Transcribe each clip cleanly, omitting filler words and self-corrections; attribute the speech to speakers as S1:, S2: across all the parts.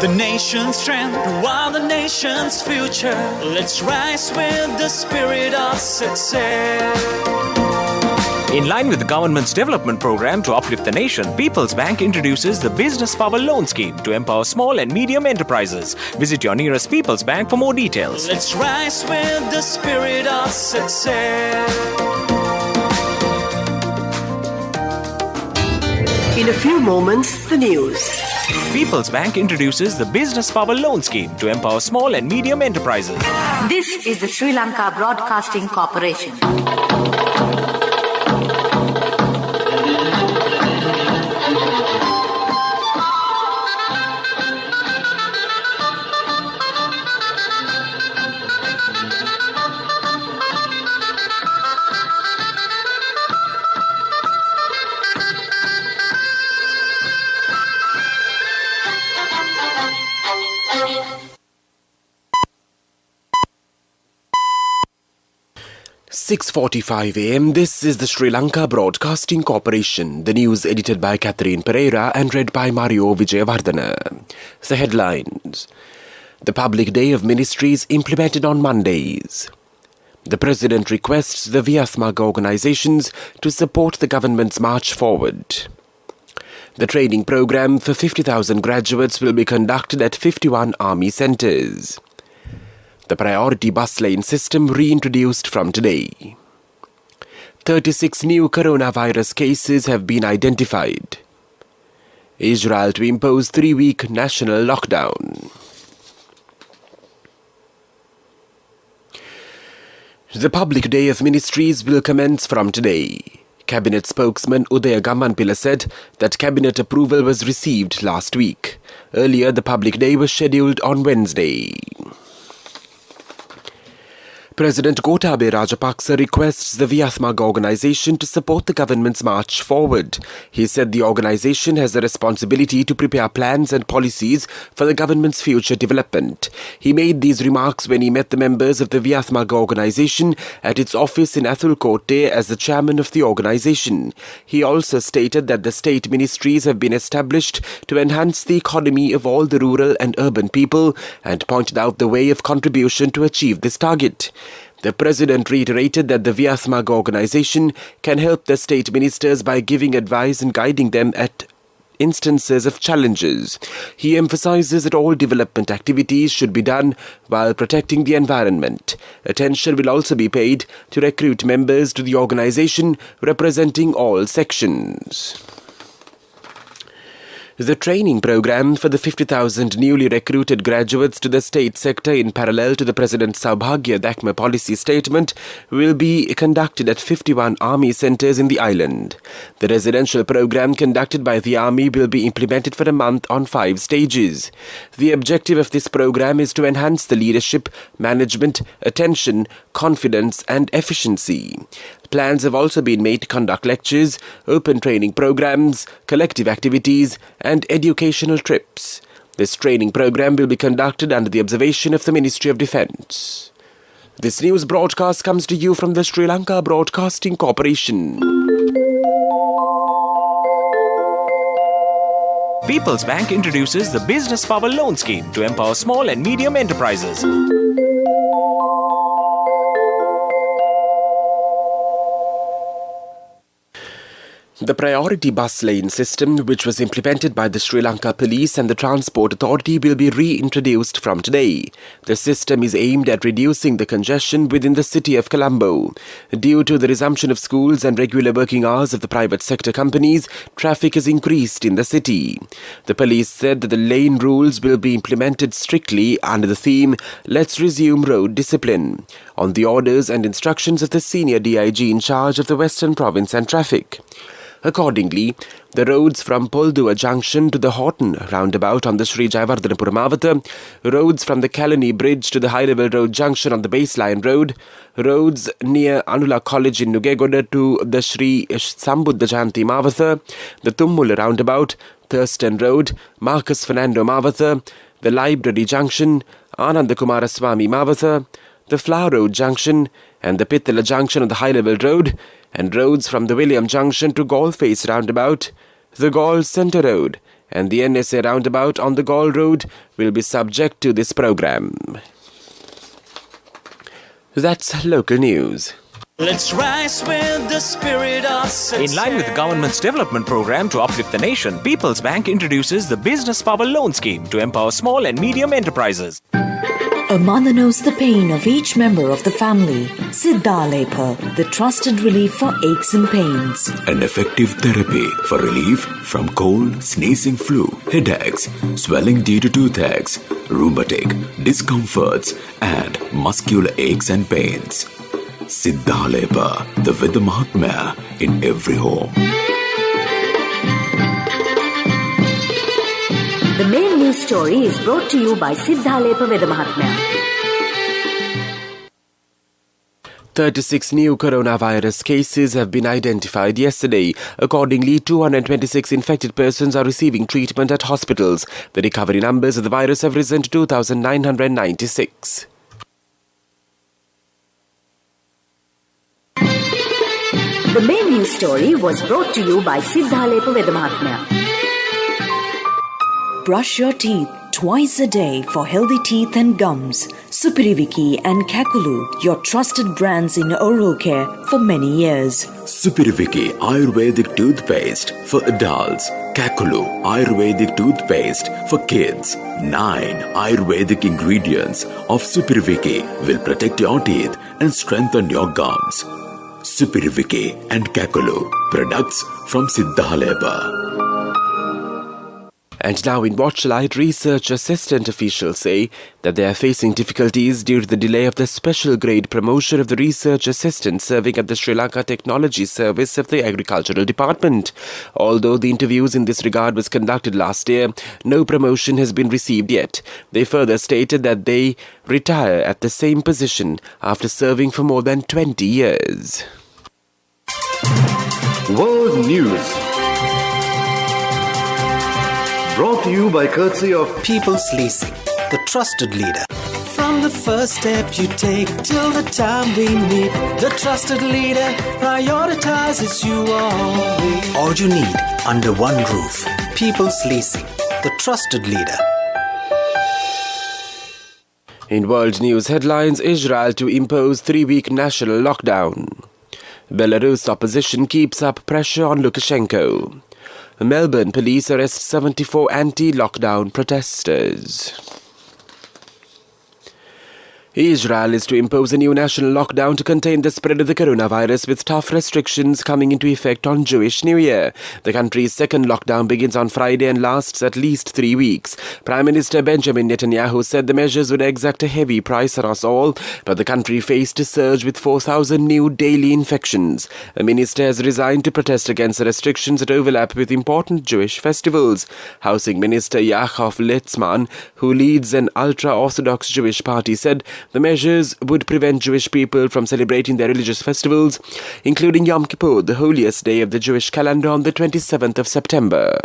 S1: the nation's strength, we are the nation's future. Let's rise with the spirit of success.
S2: In line with the government's development program to uplift the nation, People's Bank introduces the Business Power Loan Scheme to empower small and medium enterprises. Visit your nearest People's Bank for more details.
S1: Let's rise with the spirit of success.
S3: In a few moments, the news.
S2: People's Bank introduces the Business Power Loan Scheme to empower small and medium enterprises.
S4: This is the Sri Lanka Broadcasting Corporation.
S5: "6:45 a.m. This is the Sri Lanka Broadcasting Corporation. The news edited by Catherine Pereira and read by Mario Vijayavardhana. The headlines. The Public Day of Ministries implemented on Mondays. The President requests the Viasmag organizations to support the government's march forward. The training program for 50,000 graduates will be conducted at 51 army centres. The priority bus lane system reintroduced from today. 36 new coronavirus cases have been identified. Israel to impose 3-week national lockdown. The Public Day of Ministries will commence from today. Cabinet spokesman Udaya Gammanpila said that cabinet approval was received last week. Earlier, the Public Day was scheduled on Wednesday. President Gotabaya Rajapaksa requests the Viasmag organization to support the government's march forward. He said the organization has a responsibility to prepare plans and policies for the government's future development. He made these remarks when he met the members of the Viasmag organization at its office in Athulkote as the chairman of the organization. He also stated that the state ministries have been established to enhance the economy of all the rural and urban people and pointed out the way of contribution to achieve this target. The President reiterated that the Viasmag organization can help the state ministers by giving advice and guiding them at instances of challenges. He emphasizes that all development activities should be done while protecting the environment. Attention will also be paid to recruit members to the organization representing all sections. The training program for the 50,000 newly recruited graduates to the state sector in parallel to the President's Saubhagya Dakma policy statement will be conducted at 51 army centres in the island. The residential program conducted by the army will be implemented for a month on 5 stages. The objective of this program is to enhance the leadership, management, attention, confidence and efficiency. Plans have also been made to conduct lectures, open training programs, collective activities and educational trips. This training program will be conducted under the observation of the Ministry of Defence. This news broadcast comes to you from the Sri Lanka Broadcasting Corporation.
S2: People's Bank introduces the Business Power Loan Scheme to empower small and medium enterprises.
S5: The priority bus lane system, which was implemented by the Sri Lanka Police and the Transport Authority, will be reintroduced from today. The system is aimed at reducing the congestion within the city of Colombo. Due to the resumption of schools and regular working hours of the private sector companies, traffic has increased in the city. The police said that the lane rules will be implemented strictly under the theme, "Let's resume road discipline," on the orders and instructions of the senior DIG in charge of the Western Province and Traffic. Accordingly, the roads from Poldua Junction to the Horton roundabout on the Sri Jayawardhanapura Mawatha, roads from the Kalani Bridge to the high-level road junction on the Baseline Road, roads near Anula College in Nugegoda to the Sri Sambuddha Jayanti Mawatha, the Tummula roundabout, Thurston Road, Marcus Fernando Mawatha, the Library Junction, Ananda Kumaraswamy Mawatha, the Flower Road Junction and the Pittala Junction on the high-level road, and roads from the William Junction to Galle Face roundabout, the Galle Centre Road and the NSA roundabout on the Gaul Road will be subject to this program. That's local news.
S1: Let's rise with the spirit of success.
S2: In line with the government's development program to uplift the nation, People's Bank introduces the Business Power Loan Scheme to empower small and medium enterprises.
S6: A mother knows the pain of each member of the family. Siddha Lepa, the trusted relief for aches and pains.
S7: An effective therapy for relief from cold, sneezing, flu, headaches, swelling due to toothaches, rheumatic, discomforts, and muscular aches and pains. Siddha Lepa, the Vidya Mahatmya in every home.
S4: The main news story is brought to you by Siddha Lepa Vidya Mahatmya.
S5: 36 new coronavirus cases have been identified yesterday. Accordingly, 226 infected persons are receiving treatment at hospitals. The recovery numbers of the virus have risen to 2,996.
S4: The main news story was brought to you by Siddha Lepa Vidya Mahatmya.
S6: Brush your teeth twice a day for healthy teeth and gums. Supiriviki and Kakulu, your trusted brands in oral care for many years.
S7: Supiriviki Ayurvedic toothpaste for adults. Kakulu Ayurvedic toothpaste for kids. 9 Ayurvedic ingredients of Supiriviki will protect your teeth and strengthen your gums. Supiriviki and Kakulu, products from Siddha Lepa.
S5: And now in Watchlight, research assistant officials say that they are facing difficulties due to the delay of the special grade promotion of the research assistant serving at the Sri Lanka Technology Service of the Agricultural Department. Although the interviews in this regard was conducted last year, no promotion has been received yet. They further stated that they retire at the same position after serving for more than 20 years.
S8: World News. Brought to you by courtesy of
S9: People's Leasing, the trusted leader.
S1: From the first step you take till the time we meet, the trusted leader prioritizes you always.
S9: All you need under one roof. People's Leasing, the trusted leader.
S5: In world news headlines, Israel to impose 3-week national lockdown. Belarus opposition keeps up pressure on Lukashenko. Melbourne police arrest 74 anti-lockdown protesters. Israel is to impose a new national lockdown to contain the spread of the coronavirus, with tough restrictions coming into effect on Jewish New Year. The country's second lockdown begins on Friday and lasts at least 3 weeks. Prime Minister Benjamin Netanyahu said the measures would exact a heavy price on us all, but the country faced a surge with 4,000 new daily infections. A minister has resigned to protest against the restrictions that overlap with important Jewish festivals. Housing Minister Yaakov Litzman, who leads an ultra-Orthodox Jewish party, said the measures would prevent Jewish people from celebrating their religious festivals, including Yom Kippur, the holiest day of the Jewish calendar, on the 27th of September.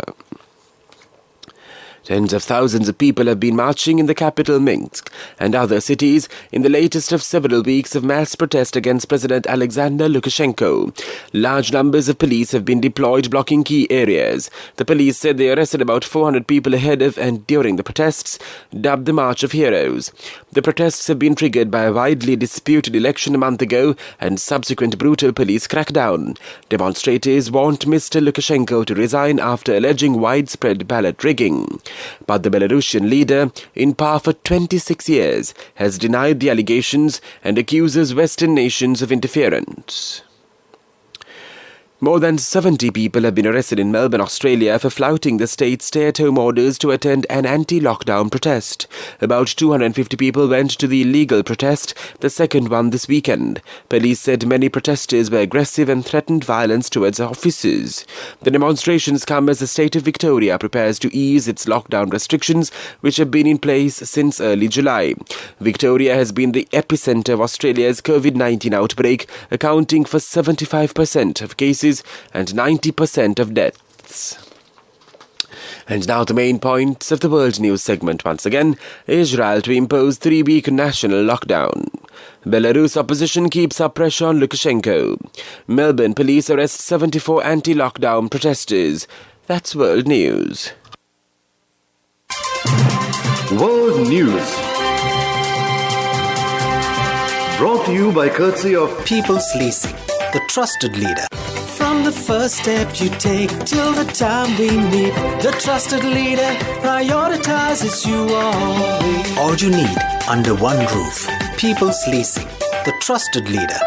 S5: Tens of thousands of people have been marching in the capital Minsk and other cities in the latest of several weeks of mass protest against President Alexander Lukashenko. Large numbers of police have been deployed blocking key areas. The police said they arrested about 400 people ahead of and during the protests, dubbed the March of Heroes. The protests have been triggered by a widely disputed election a month ago and subsequent brutal police crackdown. Demonstrators want Mr. Lukashenko to resign after alleging widespread ballot rigging. But the Belarusian leader, in power for 26 years, has denied the allegations and accuses Western nations of interference. More than 70 people have been arrested in Melbourne, Australia for flouting the state's stay-at-home orders to attend an anti-lockdown protest. About 250 people went to the illegal protest, the second one this weekend. Police said many protesters were aggressive and threatened violence towards officers. The demonstrations come as the state of Victoria prepares to ease its lockdown restrictions, which have been in place since early July. Victoria has been the epicenter of Australia's COVID-19 outbreak, accounting for 75% of cases and 90% of deaths. And now the main points of the World News segment once again. Israel to impose 3-week national lockdown. Belarus opposition keeps up pressure on Lukashenko. Melbourne police arrest 74 anti-lockdown protesters. That's World News.
S8: World News. Brought to you by courtesy of
S9: People's Leasing, the trusted leader.
S1: From the first step you take till the time we meet, the trusted leader prioritizes you always.
S9: All you need under one roof. People's Leasing, the trusted leader.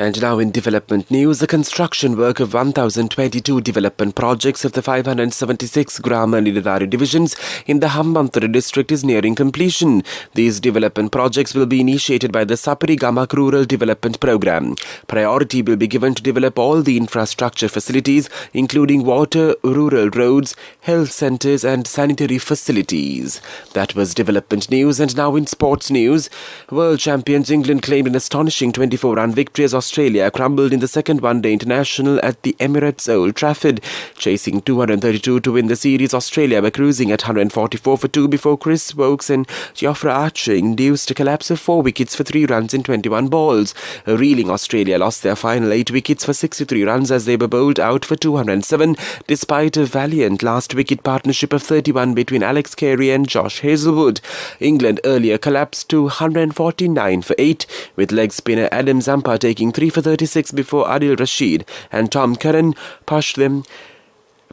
S5: And now in development news, the construction work of 1,022 development projects of the 576 Gram and Nidari divisions in the Hambantara district is nearing completion. These development projects will be initiated by the Sapari Gamak Rural Development Program. Priority will be given to develop all the infrastructure facilities, including water, rural roads, health centres and sanitary facilities. That was development news. And now in sports news, world champions England claimed an astonishing 24-run victory as Australia crumbled in the second one-day international at the Emirates Old Trafford. Chasing 232 to win the series, Australia were cruising at 144 for 2 before Chris Wokes and Jofra Archer induced a collapse of 4 wickets for 3 runs in 21 balls. A reeling Australia lost their final 8 wickets for 63 runs as they were bowled out for 207 despite a valiant last-wicket partnership of 31 between Alex Carey and Josh Hazlewood. England earlier collapsed to 149 for 8 with leg spinner Adam Zampa taking 3 for 36 before Adil Rashid and Tom Curran pushed them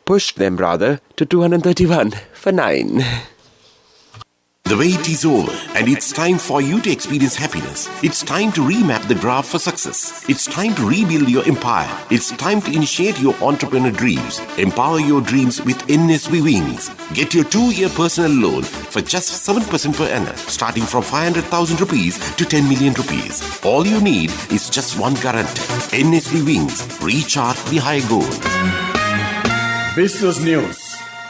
S5: to 231 for 9.
S10: The wait is over and it's time for you to experience happiness. It's time to remap the graph for success. It's time to rebuild your empire. It's time to initiate your entrepreneur dreams. Empower your dreams with NSB Wings. Get your 2-year personal loan for just 7% per annum, starting from 500,000 rupees to 10 million rupees. All you need is just one guarantee. NSB Wings. Recharge the high goal.
S8: Business News.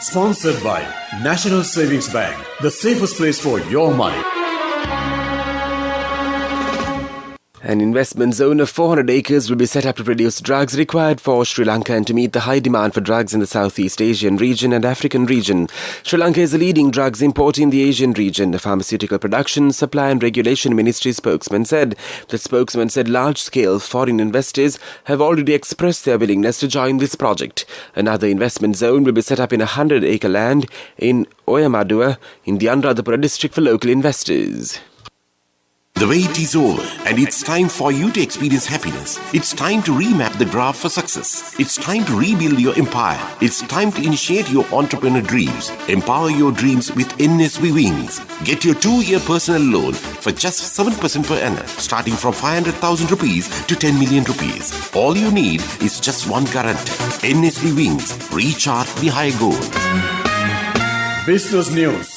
S8: Sponsored by National Savings Bank, the safest place for your money.
S5: An investment zone of 400 acres will be set up to produce drugs required for Sri Lanka and to meet the high demand for drugs in the Southeast Asian region and African region. Sri Lanka is a leading drugs importer in the Asian region. The Pharmaceutical Production, Supply and Regulation Ministry spokesman said. The spokesman said large-scale foreign investors have already expressed their willingness to join this project. Another investment zone will be set up in 100-acre land in Oyamadua in the Anuradhapura district for local investors.
S10: The wait is over and it's time for you to experience happiness. It's time to remap the graph for success. It's time to rebuild your empire. It's time to initiate your entrepreneur dreams. Empower your dreams with NSB Wings. Get your 2-year personal loan for just 7% per annum, starting from 500,000 rupees to 10 million rupees. All you need is just one guarantee. NSB Wings. Recharge the high goal.
S8: Business News.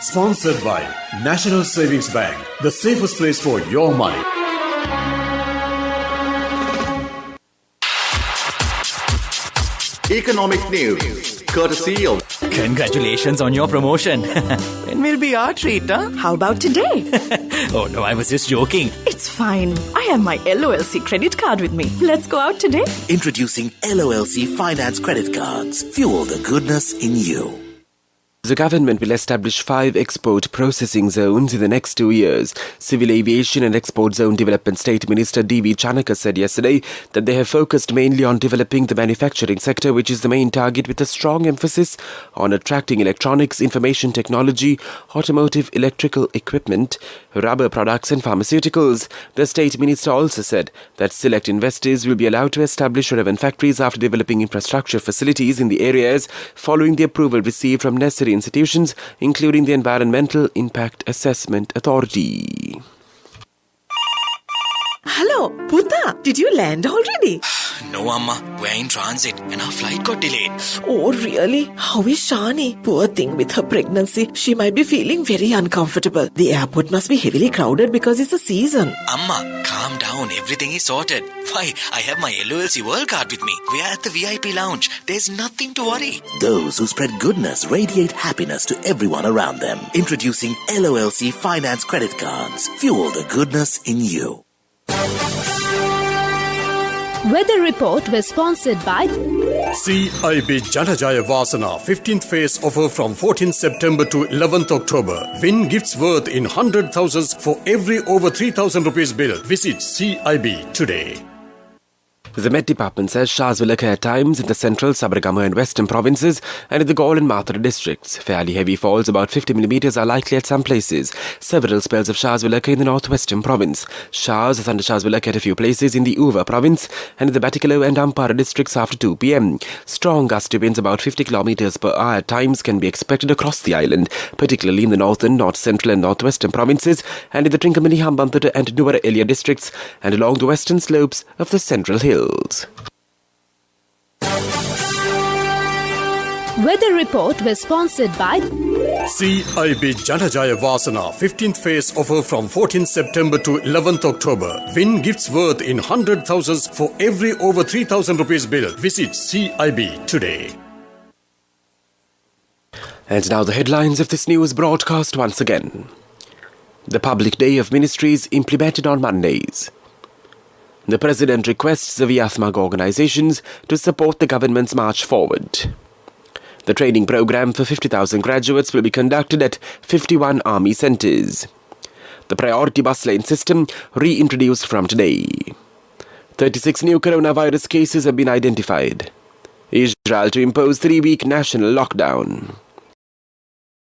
S8: Sponsored by National Savings Bank, the safest place for your money.
S11: Economic News, courtesy of...
S12: Congratulations on your promotion. When will be our treat, huh?
S13: How about today?
S12: Oh no, I was just joking.
S13: It's fine. I have my LOLC credit card with me. Let's go out today.
S14: Introducing LOLC Finance Credit Cards. Fuel the goodness in you.
S5: The government will establish 5 export processing zones in the next 2 years. Civil Aviation and Export Zone Development State Minister D.V. Chanaka said yesterday that they have focused mainly on developing the manufacturing sector, which is the main target, with a strong emphasis on attracting electronics, information technology, automotive, electrical equipment, rubber products and pharmaceuticals. The State Minister also said that select investors will be allowed to establish relevant factories after developing infrastructure facilities in the areas following the approval received from necessary institutions, including the Environmental Impact Assessment Authority.
S13: Hello, Puta. Did you land already?
S12: No, Amma. We're in transit and our flight got delayed.
S13: Oh, really? How is Shani? Poor thing with her pregnancy. She might be feeling very uncomfortable. The airport must be heavily crowded because it's a season.
S12: Amma, calm down. Everything is sorted. Why, I have my LOLC World Card with me. We are at the VIP lounge. There's nothing to worry.
S14: Those who spread goodness radiate happiness to everyone around them. Introducing LOLC Finance Credit Cards. Fuel the goodness in you.
S15: Weather report was sponsored by
S8: CIB Janajaya Vasana 15th phase offer from 14th September to 11th October. Win gifts worth in 100,000s for every over 3,000 rupees bill. Visit CIB today.
S5: The Met Department says showers will occur at times in the central, Sabaragamuwa and western provinces and in the Gaul and Mathura districts. Fairly heavy falls, about 50 millimeters, are likely at some places. Several spells of showers will occur in the northwestern province. Showers or thundershowers will occur at a few places in the Uva province and in the Batikalo and Ampara districts after 2 p.m. Strong gusty winds, about 50 kilometers per hour at times, can be expected across the island, particularly in the northern, north central and northwestern provinces and in the Trincomalee, Hambantota and Nuwara Elia districts and along the western slopes of the central hills.
S15: Weather report was sponsored by
S8: CIB Janajaya Vasana 15th phase offer from 14th September to 11th October. Win gifts worth in 100,000s for every over 3,000 rupees bill. Visit CIB today.
S5: And now the headlines of this news broadcast once again. The Public Day of Ministries implemented on Mondays. The President requests the Vyatmag organizations to support the government's march forward. The training program for 50,000 graduates will be conducted at 51 army centres. The priority bus lane system reintroduced from today. 36 new coronavirus cases have been identified. Israel to impose 3-week national lockdown.